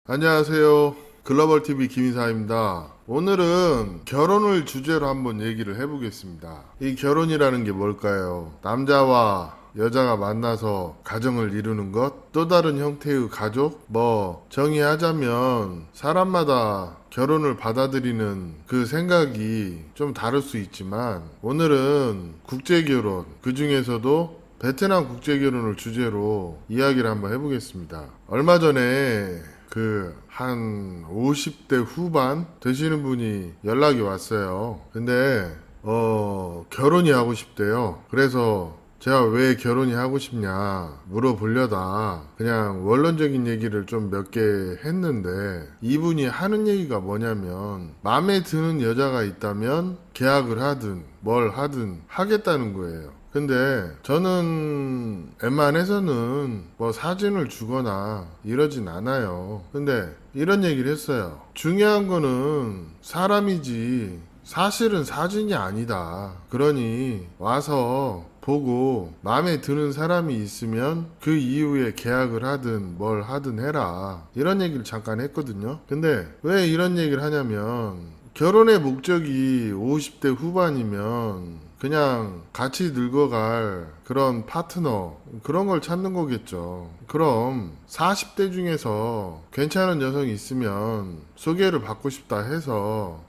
안녕하세요. 글로벌TV 김이사입니다. 오늘은 결혼을 주제로 한번 얘기를 해보겠습니다. 이 결혼이라는 게 뭘까요? 남자와 여자가 만나서 가정을 이루는 것, 또 다른 형태의 가족, 정의하자면 사람마다 결혼을 받아들이는 그 생각이 좀 다를 수 있지만, 오늘은 국제결혼, 그 중에서도 베트남 국제결혼을 주제로 이야기를 한번 해보겠습니다. 얼마 전에 한 50대 후반 되시는 분이 연락이 왔어요. 근데 결혼이 하고 싶대요. 그래서 제가 왜 결혼이 하고 싶냐 물어보려다 그냥 원론적인 얘기를 좀 몇 개 했는데, 이분이 하는 얘기가 뭐냐면 마음에 드는 여자가 있다면 계약을 하든 뭘 하든 하겠다는 거예요. 근데 저는 웬만해서는 사진을 주거나 이러진 않아요. 근데 이런 얘기를 했어요. 중요한 거는 사람이지 사실은 사진이 아니다. 그러니 와서 보고 마음에 드는 사람이 있으면 그 이후에 계약을 하든 뭘 하든 해라. 이런 얘기를 잠깐 했거든요. 근데 왜 이런 얘기를 하냐면, 결혼의 목적이 50대 후반이면 그냥 같이 늙어갈 그런 파트너, 그런 걸 찾는 거겠죠. 그럼 40대 중에서 괜찮은 여성이 있으면 소개를 받고 싶다 해서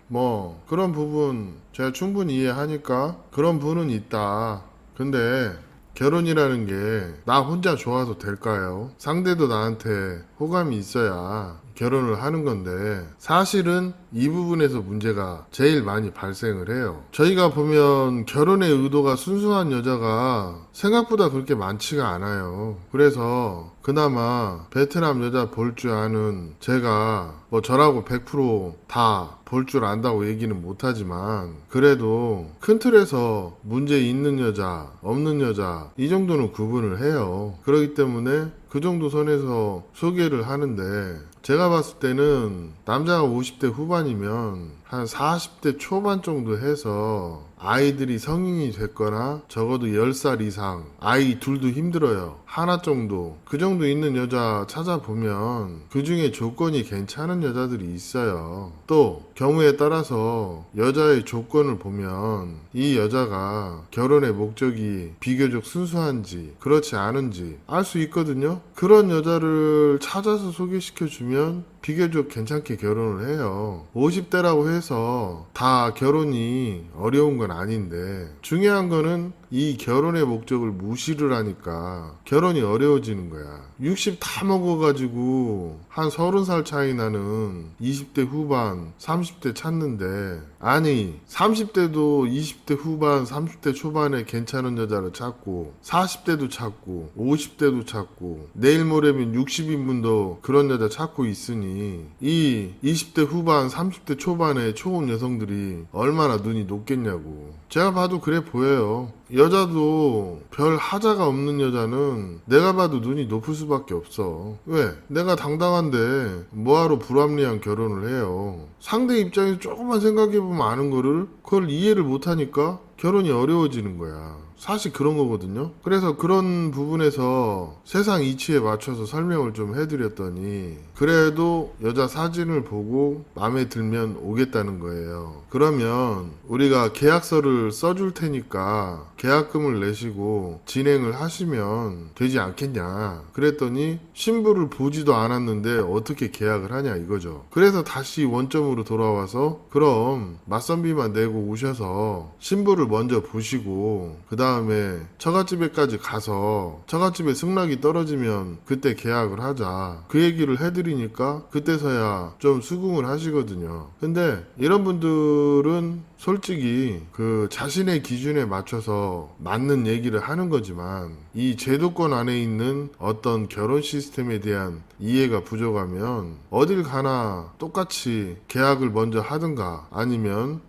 그런 부분 제가 충분히 이해하니까 그런 분은 있다. 근데 결혼이라는 게 나 혼자 좋아도 될까요? 상대도 나한테 호감이 있어야 결혼을 하는 건데, 사실은 이 부분에서 문제가 제일 많이 발생을 해요. 저희가 보면 결혼의 의도가 순수한 여자가 생각보다 그렇게 많지가 않아요. 그래서 그나마 베트남 여자 볼 줄 아는 제가 저라고 100% 다 볼 줄 안다고 얘기는 못하지만, 그래도 큰 틀에서 문제 있는 여자, 없는 여자 이 정도는 구분을 해요. 그렇기 때문에 그 정도 선에서 소개를 하는데, 제가 봤을 때는 남자가 50대 후반이면 한 40대 초반 정도 해서 아이들이 성인이 됐거나 적어도 10살 이상, 아이 둘도 힘들어요. 하나 정도, 그 정도 있는 여자 찾아보면 그 중에 조건이 괜찮은 여자들이 있어요. 또 경우에 따라서 여자의 조건을 보면 이 여자가 결혼의 목적이 비교적 순수한지 그렇지 않은지 알 수 있거든요. 그런 여자를 찾아서 소개시켜주면 비교적 괜찮게 결혼을 해요. 50대라고 해서 다 결혼이 어려운 건 아닌데, 중요한 거는 이 결혼의 목적을 무시를 하니까 결혼이 어려워지는 거야. 60 다 먹어가지고 한 30살 차이 나는 20대 후반, 30대 찾는데, 아니 30대도 20대 후반, 30대 초반에 괜찮은 여자를 찾고 40대도 찾고 50대도 찾고 내일 모레면 60인분도 그런 여자 찾고 있으니, 이 20대 후반, 30대 초반의 초혼 여성들이 얼마나 눈이 높겠냐고. 제가 봐도 그래 보여요. 여자도 별 하자가 없는 여자는 내가 봐도 눈이 높을 수밖에 없어. 왜? 내가 당당한데 뭐하러 불합리한 결혼을 해요. 상대 입장에서 조금만 생각해보면 아는 거를 그걸 이해를 못하니까 결혼이 어려워지는 거야. 사실 그런 거거든요. 그래서 그런 부분에서 세상 이치에 맞춰서 설명을 좀 해드렸더니, 그래도 여자 사진을 보고 마음에 들면 오겠다는 거예요. 그러면 우리가 계약서를 써줄 테니까 계약금을 내시고 진행을 하시면 되지 않겠냐. 그랬더니 신부를 보지도 않았는데 어떻게 계약을 하냐 이거죠. 그래서 다시 원점으로 돌아와서, 그럼 맞선비만 내고 오셔서 신부를 먼저 보시고 그 다음에 처갓집에까지 가서 처갓집에 승낙이 떨어지면 그때 계약을 하자, 그 얘기를 해드리니까 그때서야 좀 수긍을 하시거든요. 근데 이런 분들은 솔직히 그 자신의 기준에 맞춰서 맞는 얘기를 하는 거지만, 이 제도권 안에 있는 어떤 결혼 시스템에 대한 이해가 부족하면 어딜 가나 똑같이 계약을 먼저 하든가, 아니면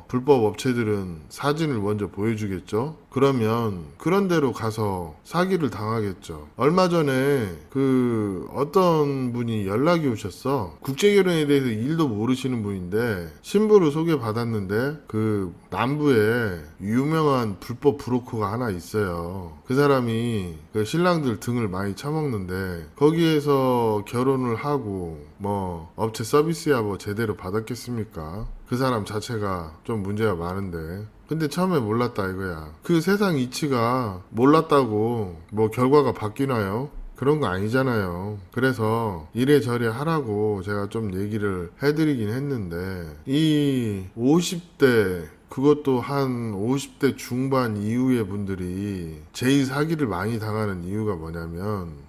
불법 업체들은 사진을 먼저 보여주겠죠. 그러면 그런 데로 가서 사기를 당하겠죠. 얼마 전에 어떤 분이 연락이 오셨어. 국제결혼에 대해서 일도 모르시는 분인데 신부를 소개받았는데 남부에 유명한 불법 브로커가 하나 있어요. 그 사람이 그 신랑들 등을 많이 쳐먹는데 거기에서 결혼을 하고 뭐 업체 서비스야 뭐 제대로 받았겠습니까? 그 사람 자체가 좀 문제가 많은데 근데 처음에 몰랐다 이거야. 그 세상 이치가 몰랐다고 뭐 결과가 바뀌나요? 그런 거 아니잖아요. 그래서 이래저래 하라고 제가 좀 얘기를 해드리긴 했는데 이 50대 그것도 한 50대 중반 이후의 분들이 제이 사기를 많이 당하는 이유가 뭐냐면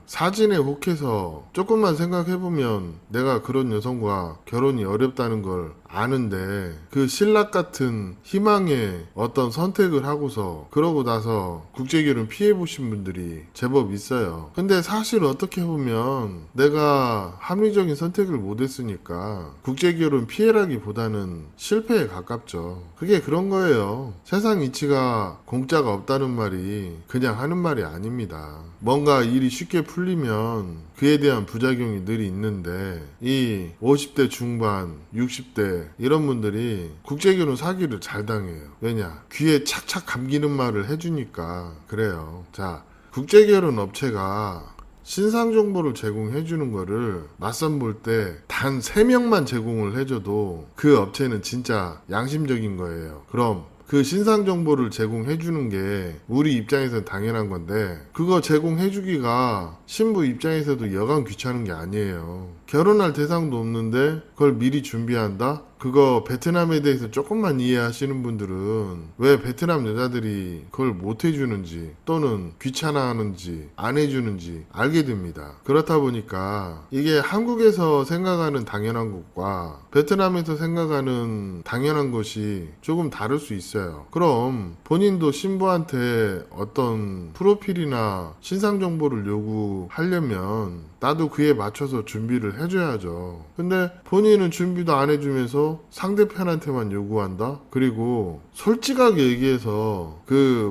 사진에 혹해서 조금만 생각해보면 내가 그런 여성과 결혼이 어렵다는 걸 아는데 신락 같은 희망의 어떤 선택을 하고서 그러고 나서 국제결혼 피해보신 분들이 제법 있어요. 근데 사실 어떻게 보면 내가 합리적인 선택을 못했으니까 국제결혼 피해라기보다는 실패에 가깝죠. 그게 그런 거예요. 세상 이치가 공짜가 없다는 말이 그냥 하는 말이 아닙니다. 뭔가 일이 쉽게 풀리면 그에 대한 부작용이 늘 있는데 이 50대 중반, 60대 이런 분들이 국제결혼 사기를 잘 당해요. 왜냐? 귀에 착착 감기는 말을 해주니까 그래요. 자, 국제결혼 업체가 신상 정보를 제공해 주는 거를 맞선 볼 때 단 3명만 제공을 해줘도 그 업체는 진짜 양심적인 거예요. 그럼 그 신상 정보를 제공해 주는 게 우리 입장에서는 당연한 건데 그거 제공해 주기가 신부 입장에서도 여간 귀찮은 게 아니에요. 결혼할 대상도 없는데 그걸 미리 준비한다? 그거 베트남에 대해서 조금만 이해하시는 분들은 왜 베트남 여자들이 그걸 못 해주는지 또는 귀찮아하는지 안 해주는지 알게 됩니다. 그렇다 보니까 이게 한국에서 생각하는 당연한 것과 베트남에서 생각하는 당연한 것이 조금 다를 수 있어요. 그럼 본인도 신부한테 어떤 프로필이나 신상 정보를 요구하려면 나도 그에 맞춰서 준비를 해줘야죠. 근데 본인은 준비도 안 해주면서 상대편한테만 요구한다? 그리고 솔직하게 얘기해서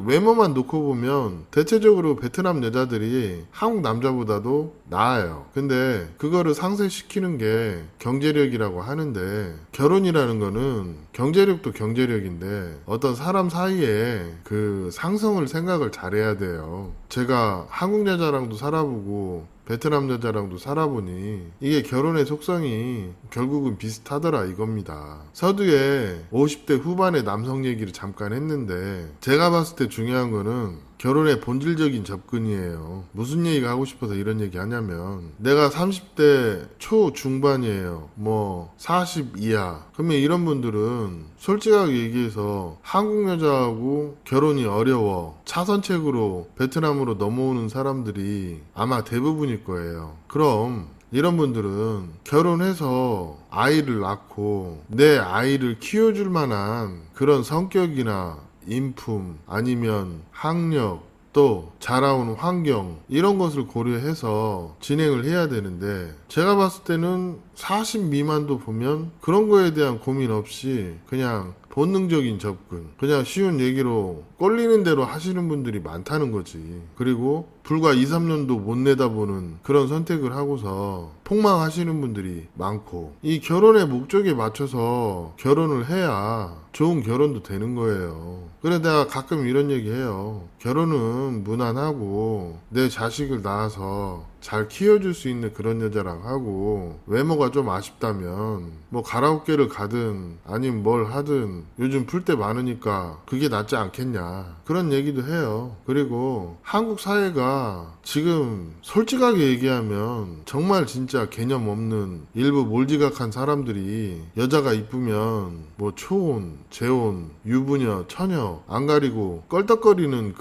외모만 놓고 보면 대체적으로 베트남 여자들이 한국 남자보다도 나아요. 근데 그거를 상쇄시키는 게 경제력이라고 하는데 결혼이라는 거는 경제력도 경제력인데 어떤 사람 사이에 상성을 생각을 잘해야 돼요. 제가 한국 여자랑도 살아보고 베트남 여자랑도 살아보니 이게 결혼의 속성이 결국은 비슷하더라 이겁니다. 서두에 50대 후반의 남성 얘기를 잠깐 했는데 제가 봤을 때 중요한 거는 결혼의 본질적인 접근이에요. 무슨 얘기가 하고 싶어서 이런 얘기 하냐면 내가 30대 초중반이에요. 40 이하. 그러면 이런 분들은 솔직하게 얘기해서 한국 여자하고 결혼이 어려워. 차선책으로 베트남으로 넘어오는 사람들이 아마 대부분일 거예요. 그럼 이런 분들은 결혼해서 아이를 낳고 내 아이를 키워줄 만한 그런 성격이나 인품 아니면 학력 또 자라온 환경 이런 것을 고려해서 진행을 해야 되는데 제가 봤을 때는 40 미만도 보면 그런 거에 대한 고민 없이 그냥 본능적인 접근 그냥 쉬운 얘기로 꼴리는 대로 하시는 분들이 많다는 거지. 그리고 불과 2, 3년도 못 내다보는 그런 선택을 하고서 폭망하시는 분들이 많고 이 결혼의 목적에 맞춰서 결혼을 해야 좋은 결혼도 되는 거예요. 그래 내가 가끔 이런 얘기 해요. 결혼은 무난하고 내 자식을 낳아서 잘 키워줄 수 있는 그런 여자랑 하고 외모가 좀 아쉽다면 가라오케를 가든 아니면 뭘 하든 요즘 풀 때 많으니까 그게 낫지 않겠냐 그런 얘기도 해요. 그리고 한국 사회가 지금 솔직하게 얘기하면 정말 진짜 개념 없는 일부 몰지각한 사람들이 여자가 이쁘면 초혼, 재혼, 유부녀, 처녀 안 가리고 껄떡거리는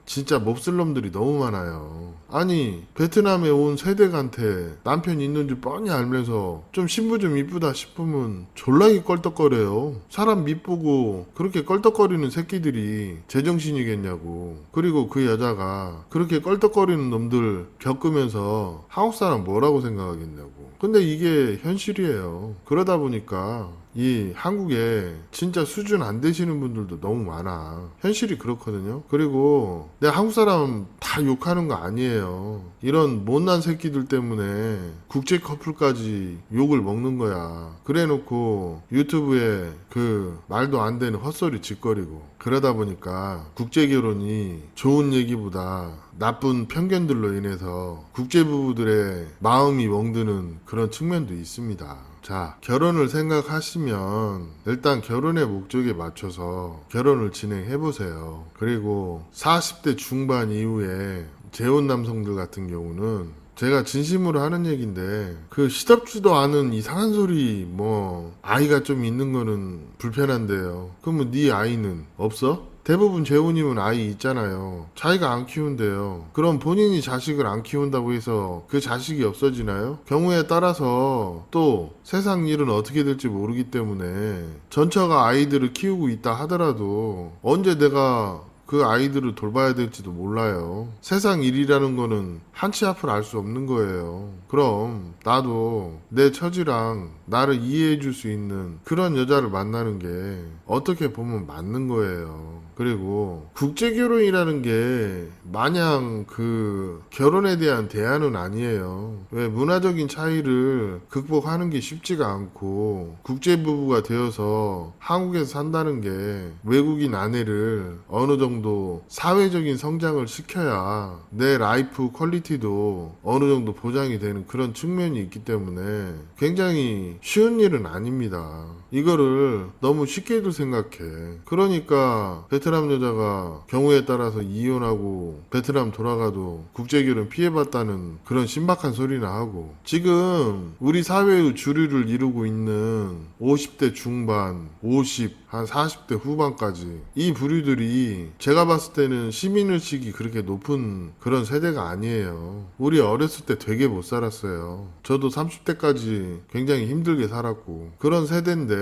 진짜 몹쓸 놈들이 너무 많아요. 아니 베트남에 온 세댁한테 남편 있는 줄 뻔히 알면서 좀 신부 좀 이쁘다 싶으면 졸라게 껄떡거려요. 사람 밑보고 그렇게 껄떡거리는 새끼들이 제정신이겠냐고. 그리고 그 여자가 그렇게 껄떡거리는 놈들 겪으면서 한국 사람 뭐라고 생각하겠냐고. 근데 이게 현실이에요. 그러다 보니까 이 한국에 진짜 수준 안 되시는 분들도 너무 많아. 현실이 그렇거든요. 그리고 내가 한국 사람 다 욕하는 거 아니에요. 이런 못난 새끼들 때문에 국제 커플까지 욕을 먹는 거야. 그래 놓고 유튜브에 그 말도 안 되는 헛소리 짓거리고 그러다 보니까 국제 결혼이 좋은 얘기보다 나쁜 편견들로 인해서 국제 부부들의 마음이 멍드는 그런 측면도 있습니다. 자, 결혼을 생각하시면 일단 결혼의 목적에 맞춰서 결혼을 진행해 보세요. 그리고 40대 중반 이후에 재혼 남성들 같은 경우는 제가 진심으로 하는 얘기인데 그 시덥지도 않은 이상한 소리 뭐 아이가 좀 있는 거는 불편한데요. 그러면 네 아이는 없어? 대부분 재혼이면 아이 있잖아요. 자기가 안 키운대요. 그럼 본인이 자식을 안 키운다고 해서 그 자식이 없어지나요? 경우에 따라서 또 세상 일은 어떻게 될지 모르기 때문에 전처가 아이들을 키우고 있다 하더라도 언제 내가 그 아이들을 돌봐야 될지도 몰라요. 세상 일이라는 거는 한치 앞을 알 수 없는 거예요. 그럼 나도 내 처지랑 나를 이해해 줄 수 있는 그런 여자를 만나는 게 어떻게 보면 맞는 거예요. 그리고 국제결혼이라는 게 마냥 그 결혼에 대한 대안은 아니에요. 왜 문화적인 차이를 극복하는 게 쉽지가 않고 국제부부가 되어서 한국에서 산다는 게 외국인 아내를 어느 정도 사회적인 성장을 시켜야 내 라이프 퀄리티도 어느 정도 보장이 되는 그런 측면이 있기 때문에 굉장히 쉬운 일은 아닙니다. 이거를 너무 쉽게들 생각해. 그러니까 베트남 여자가 경우에 따라서 이혼하고 베트남 돌아가도 국제결혼 피해봤다는 그런 신박한 소리나 하고, 지금 우리 사회의 주류를 이루고 있는 50대 중반, 50, 한 40대 후반까지 이 부류들이 제가 봤을 때는 시민의식이 그렇게 높은 그런 세대가 아니에요. 우리 어렸을 때 되게 못 살았어요. 저도 30대까지 굉장히 힘들게 살았고 그런 세대인데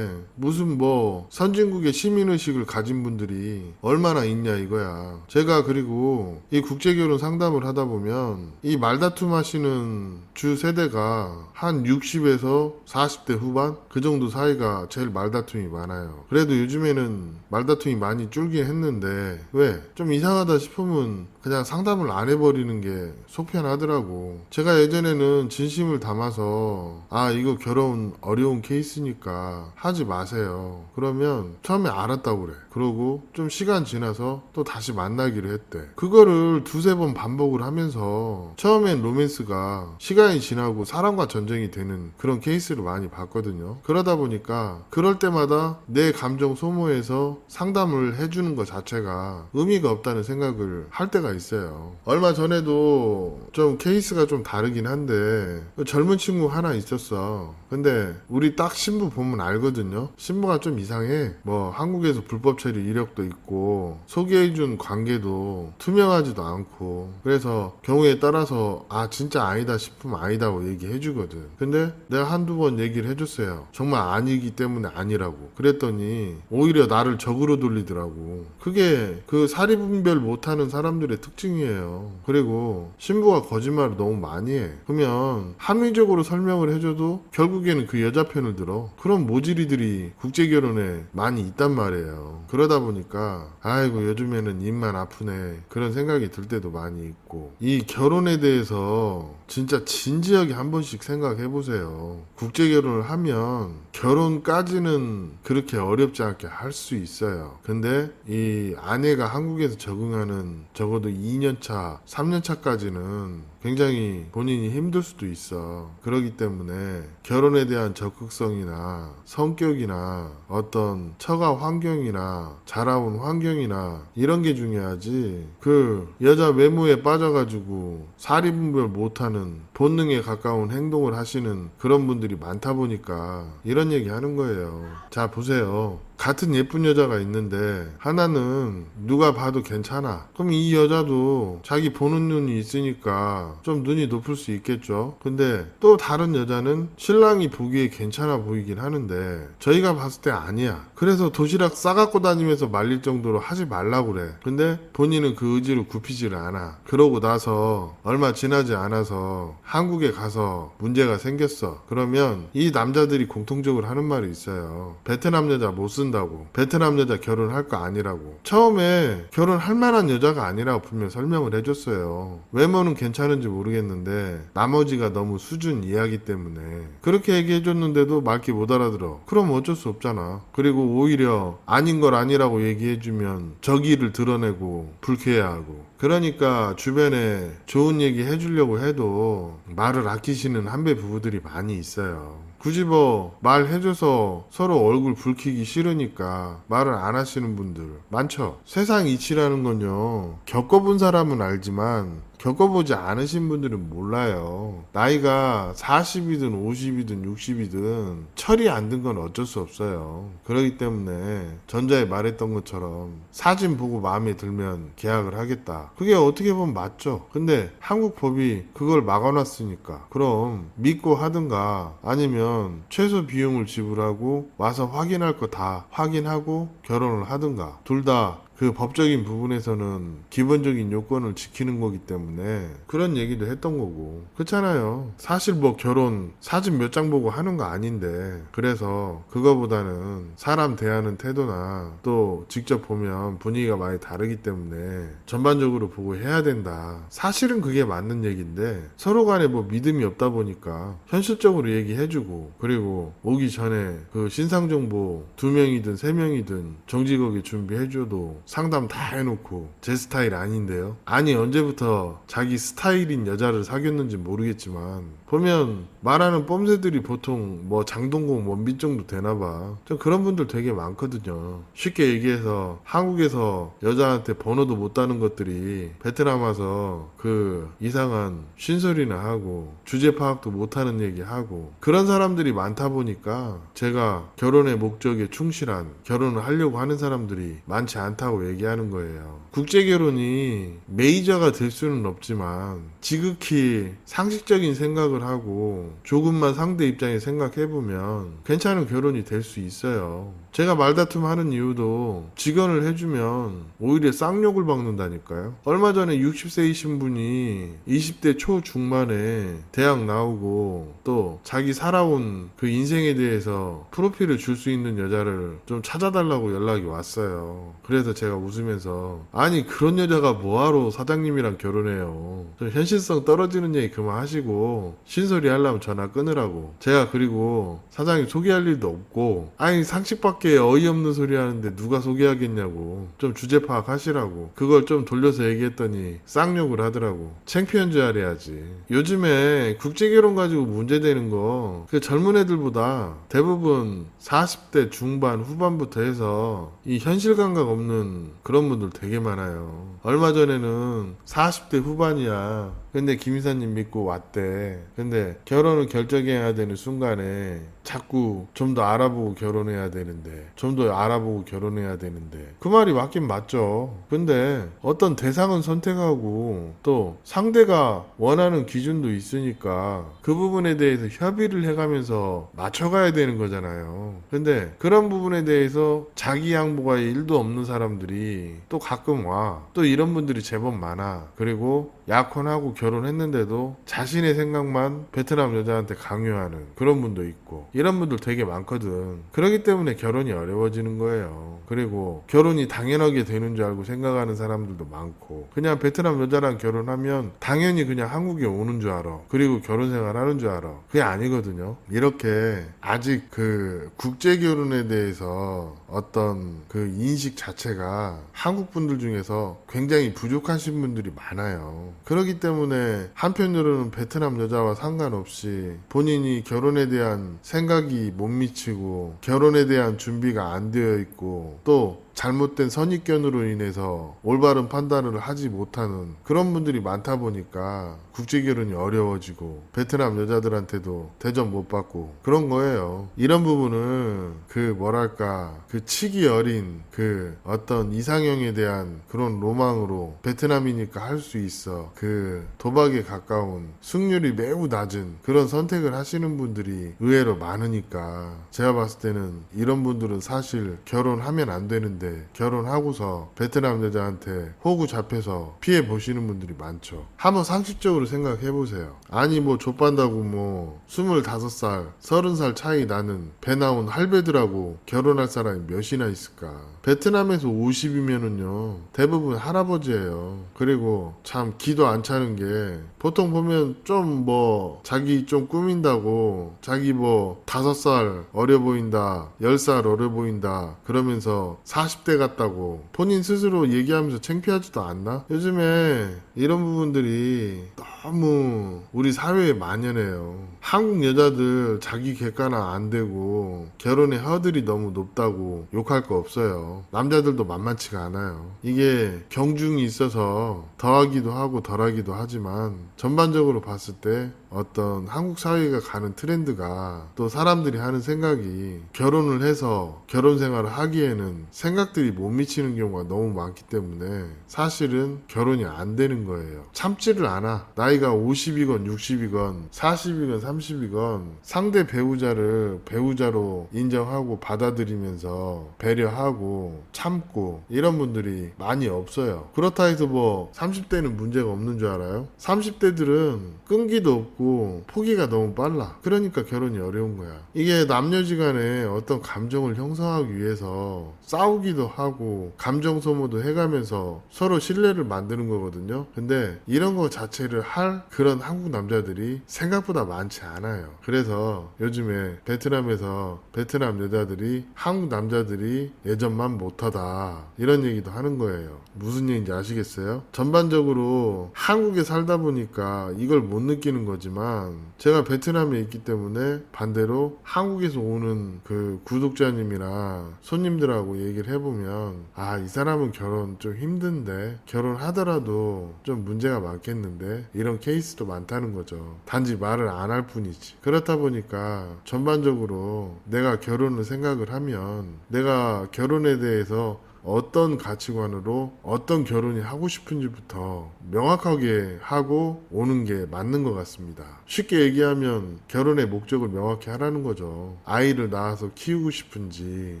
무슨 뭐 선진국의 시민의식을 가진 분들이 얼마나 있냐 이거야. 제가 그리고 이 국제결혼 상담을 하다 보면 이 말다툼 하시는 주 세대가 한 60에서 40대 후반 그 정도 사이가 제일 말다툼이 많아요. 그래도 요즘에는 말다툼이 많이 줄긴 했는데 왜? 좀 이상하다 싶으면 그냥 상담을 안 해버리는 게 속편하더라고. 제가 예전에는 진심을 담아서 이거 결혼 어려운 케이스니까 하지 마세요. 그러면 처음에 알았다고 그래. 그러고 좀 시간 지나서 또 다시 만나기로 했대. 그거를 두세 번 반복을 하면서 처음엔 로맨스가 시간이 지나고 사랑과 전쟁이 되는 그런 케이스를 많이 봤거든요. 그러다 보니까 그럴 때마다 내 감정 소모해서 상담을 해주는 것 자체가 의미가 없다는 생각을 할 때가 있어요. 얼마 전에도 좀 케이스가 좀 다르긴 한데 젊은 친구 하나 있었어. 근데 우리 딱 신부 보면 알거든요. 신부가 좀 이상해. 뭐 한국에서 불법 처리 이력도 있고 소개해준 관계도 투명하지도 않고, 그래서 경우에 따라서 진짜 아니다 싶으면 아니다고 얘기해주거든. 근데 내가 한두 번 얘기를 해줬어요. 정말 아니기 때문에 아니라고. 그랬더니 오히려 나를 적으로 돌리더라고. 그게 그 사리분별 못하는 사람들의 특징이에요. 그리고 신부가 거짓말을 너무 많이 해. 그러면 합리적으로 설명을 해줘도 결국에는 그 여자 편을 들어. 그런 모질이들이 국제결혼에 많이 있단 말이에요. 그러다 보니까 아이고 요즘에는 입만 아프네 그런 생각이 들 때도 많이 있고, 이 결혼에 대해서 진짜 진지하게 한 번씩 생각해 보세요. 국제결혼을 하면 결혼까지는 그렇게 어렵지 않게 할 수 있어요. 근데 이 아내가 한국에서 적응하는 적어도 2년차, 3년차까지는 굉장히 본인이 힘들 수도 있어. 그렇기 때문에 결혼에 대한 적극성이나 성격이나 어떤 처가 환경이나 자라온 환경이나 이런 게 중요하지, 그 여자 외모에 빠져가지고 사리분별 못하는 본능에 가까운 행동을 하시는 그런 분들이 많다 보니까 이런 얘기 하는 거예요. 자 보세요. 같은 예쁜 여자가 있는데 하나는 누가 봐도 괜찮아. 그럼 이 여자도 자기 보는 눈이 있으니까 좀 눈이 높을 수 있겠죠. 근데 또 다른 여자는 신랑이 보기에 괜찮아 보이긴 하는데 저희가 봤을 때 아니야. 그래서 도시락 싸갖고 다니면서 말릴 정도로 하지 말라고 그래. 근데 본인은 그 의지를 굽히지를 않아. 그러고 나서 얼마 지나지 않아서 한국에 가서 문제가 생겼어. 그러면 이 남자들이 공통적으로 하는 말이 있어요. 베트남 여자 못 쓴다고. 베트남 여자 결혼할 거 아니라고. 처음에 결혼할 만한 여자가 아니라고 분명 설명을 해줬어요. 외모는 괜찮은지 모르겠는데 나머지가 너무 수준 이하기 때문에 그렇게 얘기해줬는데도 맑게 못 알아들어. 그럼 어쩔 수 없잖아. 그리고 오히려 아닌 걸 아니라고 얘기해주면 저기를 드러내고 불쾌해하고. 그러니까 주변에 좋은 얘기 해주려고 해도 말을 아끼시는 한배 부부들이 많이 있어요. 굳이 뭐 말해줘서 서로 얼굴 붉히기 싫으니까 말을 안 하시는 분들 많죠. 세상 이치라는 건요, 겪어본 사람은 알지만 겪어보지 않으신 분들은 몰라요. 나이가 40이든 50이든 60이든 철이 안 든 건 어쩔 수 없어요. 그렇기 때문에 전자에 말했던 것처럼 사진 보고 마음에 들면 계약을 하겠다. 그게 어떻게 보면 맞죠. 근데 한국 법이 그걸 막아놨으니까 그럼 믿고 하든가 아니면 최소 비용을 지불하고 와서 확인할 거 다 확인하고 결혼을 하든가 둘 다 그 법적인 부분에서는 기본적인 요건을 지키는 거기 때문에 그런 얘기도 했던 거고. 그렇잖아요. 사실 뭐 결혼 사진 몇 장 보고 하는 거 아닌데 그래서 그거보다는 사람 대하는 태도나 또 직접 보면 분위기가 많이 다르기 때문에 전반적으로 보고 해야 된다. 사실은 그게 맞는 얘기인데 서로 간에 뭐 믿음이 없다 보니까 현실적으로 얘기해주고 그리고 오기 전에 그 신상정보 2명이든 3명이든 정직하게 준비해줘도 상담 다 해놓고 제 스타일 아닌데요. 아니 언제부터 자기 스타일인 여자를 사귀었는지 모르겠지만 보면 말하는 뽐새들이 보통 뭐 장동건 원빈 정도 되나봐. 좀 그런 분들 되게 많거든요. 쉽게 얘기해서 한국에서 여자한테 번호도 못 따는 것들이 베트남 와서 그 이상한 쉰소리나 하고 주제 파악도 못하는 얘기하고 그런 사람들이 많다 보니까 제가 결혼의 목적에 충실한 결혼을 하려고 하는 사람들이 많지 않다고 얘기하는 거예요. 국제결혼이 메이저가 될 수는 없지만 지극히 상식적인 생각을 하고 조금만 상대 입장에 생각해보면 괜찮은 결혼이 될 수 있어요. 제가 말다툼 하는 이유도 직언을 해주면 오히려 쌍욕을 받는다니까요. 얼마 전에 60세이신 분이 20대 초중반에 대학 나오고 또 자기 살아온 그 인생에 대해서 프로필을 줄 수 있는 여자를 좀 찾아달라고 연락이 왔어요. 그래서 제가 웃으면서 아니 그런 여자가 뭐하러 사장님이랑 결혼해요. 좀 현실성 떨어지는 얘기 그만하시고 신소리 하려면 전화 끊으라고. 제가 그리고 사장님 소개할 일도 없고 아니 상식밖에 어이없는 소리 하는데 누가 소개하겠냐고. 좀 주제 파악하시라고. 그걸 좀 돌려서 얘기했더니 쌍욕을 하더라고. 창피한 줄 알아야지. 요즘에 국제결혼 가지고 문제되는 거 그 젊은 애들보다 대부분 40대 중반 후반부터 해서 이 현실 감각 없는 그런 분들 되게 많아요. 얼마 전에는 40대 후반이야. 근데 김 이사님 믿고 왔대. 근데 결혼을 결정해야 되는 순간에 자꾸 좀 더 알아보고 결혼해야 되는데 좀 더 알아보고 결혼해야 되는데 그 말이 맞긴 맞죠. 근데 어떤 대상은 선택하고 또 상대가 원하는 기준도 있으니까 그 부분에 대해서 협의를 해가면서 맞춰가야 되는 거잖아요. 근데 그런 부분에 대해서 자기 양보가 1도 없는 사람들이 또 가끔 와. 또 이런 분들이 제법 많아. 그리고 약혼하고 결혼했는데도 자신의 생각만 베트남 여자한테 강요하는 그런 분도 있고 이런 분들 되게 많거든. 그렇기 때문에 결혼이 어려워지는 거예요. 그리고 결혼이 당연하게 되는 줄 알고 생각하는 사람들도 많고 그냥 베트남 여자랑 결혼하면 당연히 그냥 한국에 오는 줄 알아. 그리고 결혼생활 하는 줄 알아. 그게 아니거든요. 이렇게 아직 그 국제결혼에 대해서 어떤 그 인식 자체가 한국 분들 중에서 굉장히 부족하신 분들이 많아요. 그렇기 때문에 한편으로는 베트남 여자와 상관없이 본인이 결혼에 대한 생각이 못 미치고 결혼에 대한 준비가 안 되어 있고 또 잘못된 선입견으로 인해서 올바른 판단을 하지 못하는 그런 분들이 많다 보니까 국제결혼이 어려워지고 베트남 여자들한테도 대접 못 받고 그런 거예요. 이런 부분은 그 치기 어린 그 어떤 이상형에 대한 그런 로망으로 베트남이니까 할 수 있어 그 도박에 가까운 승률이 매우 낮은 그런 선택을 하시는 분들이 의외로 많으니까 제가 봤을 때는 이런 분들은 사실 결혼하면 안 되는데 결혼하고서 베트남 여자한테 호구 잡혀서 피해 보시는 분들이 많죠. 한번 상식적으로 생각해 보세요. 아니 뭐 족반다고 뭐 25살 30살 차이 나는 배 나온 할배들하고 결혼할 사람이 몇이나 있을까. 베트남에서 50이면은요 대부분 할아버지예요. 그리고 참 기도 안 차는 게 보통 보면 좀 뭐 자기 좀 꾸민다고 자기 뭐 5살 어려 보인다 10살 어려 보인다 그러면서 40대 같다고 본인 스스로 얘기하면서 창피하지도 않나? 요즘에 이런 부분들이 너무 우리 사회에 만연해요. 한국 여자들 자기 객관화 안 되고 결혼의 허들이 너무 높다고 욕할 거 없어요. 남자들도 만만치가 않아요. 이게 경중이 있어서 더하기도 하고 덜하기도 하지만 전반적으로 봤을 때 어떤 한국 사회가 가는 트렌드가 또 사람들이 하는 생각이 결혼을 해서 결혼 생활을 하기에는 생각들이 못 미치는 경우가 너무 많기 때문에 사실은 결혼이 안 되는 거예요. 참지를 않아. 나이가 50이건 60이건 40이건 30이건 상대 배우자를 배우자로 인정하고 받아들이면서 배려하고 참고 이런 분들이 많이 없어요. 그렇다 해서 뭐 30대는 문제가 없는 줄 알아요? 30대들은 끈기도 없고 포기가 너무 빨라. 그러니까 결혼이 어려운 거야. 이게 남녀지간에 어떤 감정을 형성하기 위해서 싸우기도 하고 감정 소모도 해가면서 서로 신뢰를 만드는 거거든요. 근데 이런 거 자체를 할 그런 한국 남자들이 생각보다 많지 않아요. 그래서 요즘에 베트남에서 베트남 여자들이 한국 남자들이 예전만 못하다 이런 얘기도 하는 거예요. 무슨 얘기인지 아시겠어요? 전반적으로 한국에 살다 보니까 이걸 못 느끼는 거지만 제가 베트남에 있기 때문에 반대로 한국에서 오는 그 구독자님이나 손님들하고 얘기를 해보면 이 사람은 결혼 좀 힘든데 결혼하더라도 좀 문제가 많겠는데 이런 케이스도 많다는 거죠. 단지 말을 안 할 뿐이지. 그렇다 보니까 전반적으로 내가 결혼을 생각을 하면 내가 결혼에 대해서 어떤 가치관으로 어떤 결혼이 하고 싶은지부터 명확하게 하고 오는 게 맞는 것 같습니다. 쉽게 얘기하면 결혼의 목적을 명확히 하라는 거죠. 아이를 낳아서 키우고 싶은지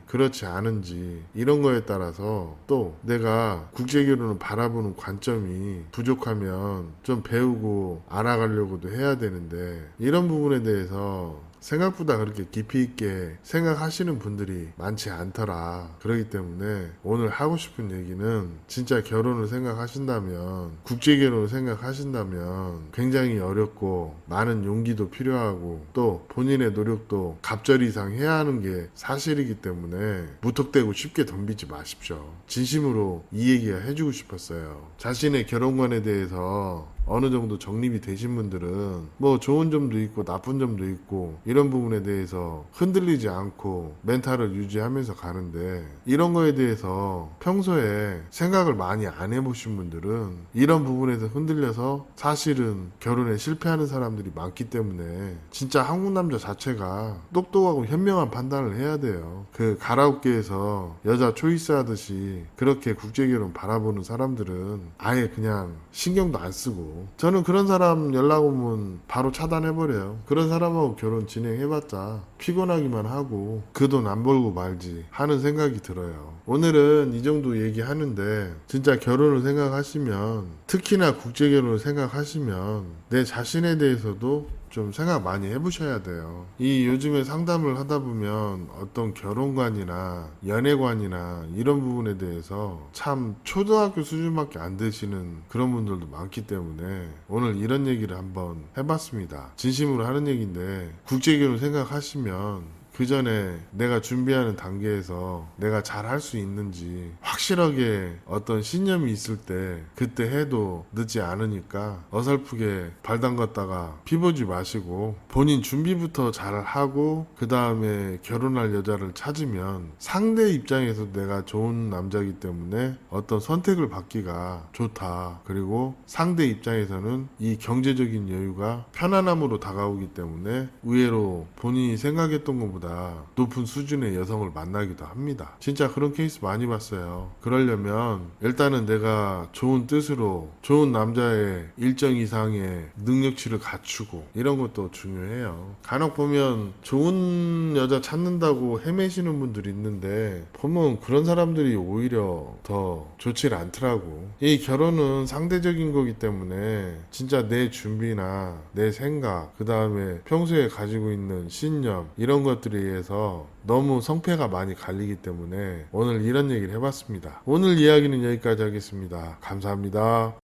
그렇지 않은지 이런 거에 따라서 또 내가 국제결혼을 바라보는 관점이 부족하면 좀 배우고 알아가려고도 해야 되는데 이런 부분에 대해서 생각보다 그렇게 깊이 있게 생각하시는 분들이 많지 않더라. 그렇기 때문에 오늘 하고 싶은 얘기는 진짜 결혼을 생각하신다면 국제결혼을 생각하신다면 굉장히 어렵고 많은 용기도 필요하고 또 본인의 노력도 갑절 이상 해야 하는 게 사실이기 때문에 무턱대고 쉽게 덤비지 마십시오. 진심으로 이 얘기가 해주고 싶었어요. 자신의 결혼관에 대해서 어느 정도 정립이 되신 분들은 뭐 좋은 점도 있고 나쁜 점도 있고 이런 부분에 대해서 흔들리지 않고 멘탈을 유지하면서 가는데 이런 거에 대해서 평소에 생각을 많이 안 해보신 분들은 이런 부분에서 흔들려서 사실은 결혼에 실패하는 사람들이 많기 때문에 진짜 한국 남자 자체가 똑똑하고 현명한 판단을 해야 돼요. 그 가라오케에서 여자 초이스 하듯이 그렇게 국제결혼 바라보는 사람들은 아예 그냥 신경도 안 쓰고 저는 그런 사람 연락 오면 바로 차단해버려요. 그런 사람하고 결혼 진행해봤자 피곤하기만 하고 그 돈 안 벌고 말지 하는 생각이 들어요. 오늘은 이 정도 얘기하는데 진짜 결혼을 생각하시면 특히나 국제결혼을 생각하시면 내 자신에 대해서도 좀 생각 많이 해보셔야 돼요. 이 요즘에 상담을 하다 보면 어떤 결혼관이나 연애관이나 이런 부분에 대해서 참 초등학교 수준밖에 안 되시는 그런 분들도 많기 때문에 오늘 이런 얘기를 한번 해봤습니다. 진심으로 하는 얘기인데 국제결혼 생각하시면 그 전에 내가 준비하는 단계에서 내가 잘 할 수 있는지 확실하게 어떤 신념이 있을 때 그때 해도 늦지 않으니까 어설프게 발 담갔다가 피 보지 마시고 본인 준비부터 잘 하고 그 다음에 결혼할 여자를 찾으면 상대 입장에서 내가 좋은 남자이기 때문에 어떤 선택을 받기가 좋다. 그리고 상대 입장에서는 이 경제적인 여유가 편안함으로 다가오기 때문에 의외로 본인이 생각했던 것보다 높은 수준의 여성을 만나기도 합니다. 진짜 그런 케이스 많이 봤어요. 그러려면 일단은 내가 좋은 뜻으로 좋은 남자의 일정 이상의 능력치를 갖추고 이런 것도 중요해요. 간혹 보면 좋은 여자 찾는다고 헤매시는 분들이 있는데 보면 그런 사람들이 오히려 더 좋질 않더라고. 이 결혼은 상대적인 거기 때문에 진짜 내 준비나 내 생각 그 다음에 평소에 가지고 있는 신념 이런 것들에 의해서 너무 성패가 많이 갈리기 때문에 오늘 이런 얘기를 해봤습니다. 오늘 이야기는 여기까지 하겠습니다. 감사합니다.